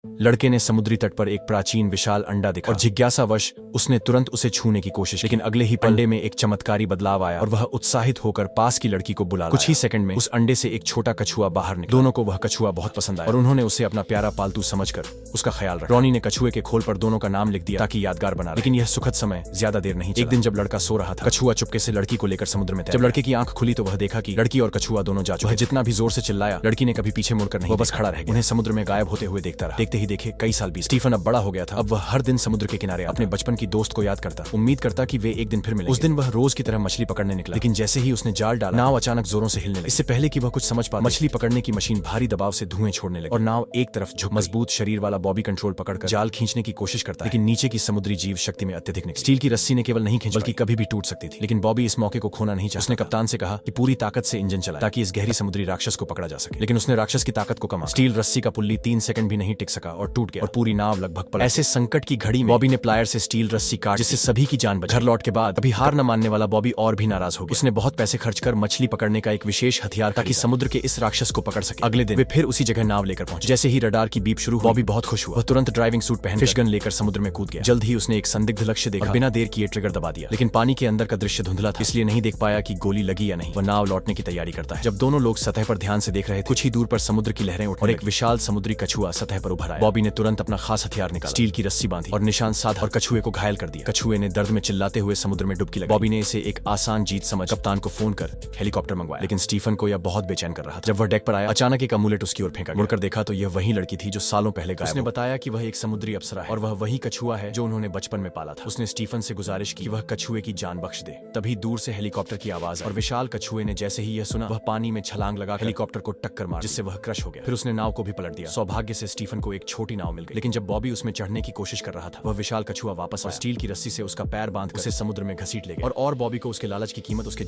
लड़के ने समुद्री तट पर एक प्राचीन विशाल अंडा देखा और जिज्ञासावश उसने तुरंत उसे छूने की कोशिश, लेकिन अगले ही अंडे में एक चमत्कारी बदलाव आया और वह उत्साहित होकर पास की लड़की को बुला लाया। कुछ ही सेकंड में उस अंडे से एक छोटा कछुआ बाहर निकला। दोनों को वह कछुआ बहुत पसंद आया और उन्होंने उसे अपना प्यारा पालतू समझकर उसका ख्याल रखा। रॉनी ने कछुए के खोल पर दोनों का नाम लिख दिया ताकि यादगार बना रहे। लेकिन यह सुखद समय ज्यादा देर नहीं चला। एक दिन जब लड़का सो रहा था, कछुआ चुपके से लड़की को लेकर समुद्र में तैर गया। जब लड़के की आंख खुली तो वह देखा कि लड़की और कछुआ दोनों जा चुके। जितना भी जोर से चिल्लाया, लड़की ने कभी पीछे मुड़कर नहीं, वो बस खड़ा रह गया। उन्हें समुद्र में गायब होते हुए देखता रहा। देखते ही देखे कई साल बीत। स्टीफन अब बड़ा हो गया था। अब वह हर दिन समुद्र के किनारे अपने बचपन की दोस्त को याद करता, उम्मीद करता कि वे एक दिन फिर मिलेंगे। उस दिन वह रोज की तरह मछली पकड़ने निकला, लेकिन जैसे ही उसने जाल डाला, नाव अचानक जोरों से हिलने लगी। इससे पहले कि वह कुछ समझ पाता, मछली पकड़ने की मशीन भारी दबाव से धुएं छोड़ने लगी और नाव एक तरफ झुक। मजबूत शरीर वाला बॉबी कंट्रोल पकड़कर जाल खींचने की कोशिश करता है, लेकिन नीचे की समुद्री जीव शक्ति में अत्यधिक निकली। स्टील की रस्सी ने केवल नहीं खींची बल्कि कभी भी टूट सकती थी। लेकिन बॉबी इस मौके को खोना नहीं चाहता। उसने कप्तान से कहा कि पूरी ताकत से इंजन चलाए ताकि इस गहरी समुद्री राक्षस को पकड़ा जा सके। लेकिन उसने राक्षस की ताकत को कमा। स्टील रस्सी का पुल्ली 3 सेकंड भी नहीं टिक सका और टूट गया और पूरी नाव लगभग पलट। ऐसे संकट की घड़ी में बॉबी ने प्लायर से स्टील रस्सी काट, जिससे सभी की जान बची। घर लौट के बाद अभी हार न मानने वाला बॉबी और भी नाराज हो गया। उसने बहुत पैसे खर्च कर मछली पकड़ने का एक विशेष हथियार ताकि समुद्र के इस राक्षस को पकड़ सके। अगले दिन वे फिर उसी जगह नाव लेकर पहुंचे। जैसे ही रडार की बीप शुरू हुई, बॉबी बहुत खुश हुआ। वह तुरंत ड्राइविंग सूट पहन फिश गन लेकर समुद्र में कूद गया। जल्द ही उसने एक संदिग्ध लक्ष्य देखा और बिना देर किए ट्रिगर दबा दिया। लेकिन पानी के अंदर का दृश्य धुंधला था, इसलिए नहीं देख पाया कि गोली लगी या नहीं। वह नाव लौटने की तैयारी करता है। जब दोनों लोग सतह पर ध्यान से देख रहे थे, कुछ ही दूर पर समुद्र की लहरें उठी और एक विशाल समुद्री कछुआ सतह पर उभर आया। बॉबी ने तुरंत अपना खास हथियार निकाला, स्टील की रस्सी बांधी और निशान साधा और कछुए को घायल कर दिया। कछुए ने दर्द में चिल्लाते हुए समुद्र में डुबकी लगाई। बॉबी ने इसे एक आसान जीत समझ कप्तान को फोन कर हेलीकॉप्टर मंगवाया। लेकिन स्टीफन को यह बहुत बेचैन कर रहा था। जब वह डेक पर आया, अचानक एक अमूलेट उसकी ओर फेंका। मुड़कर देखा तो यह वही लड़की थी जो सालों पहले गायब। उसने बताया कि वह एक समुद्री अप्सरा है और वह वही कछुआ है जो उन्होंने बचपन में पाला था। उसने स्टीफन से गुजारिश की कि वह कछुए की जान बख्श दे। तभी दूर से हेलीकॉप्टर की आवाज और विशाल कछुए ने जैसे ही यह सुना, वह पानी में छलांग लगा हेलीकॉप्टर को टक्कर मार, जिससे वह क्रश हो गया। फिर उसने नाव को भी पलट दिया। सौभाग्य से स्टीफन को एक छोटी नाव मिल गई। लेकिन जब बॉबी उसमें चढ़ने की कोशिश कर रहा था, वह विशाल कछुआ वापस और स्टील की रस्सी से उसका पैर बांध उसे समुद्र में घसीट ले गया और बॉबी को उसके लालच की कीमत उसके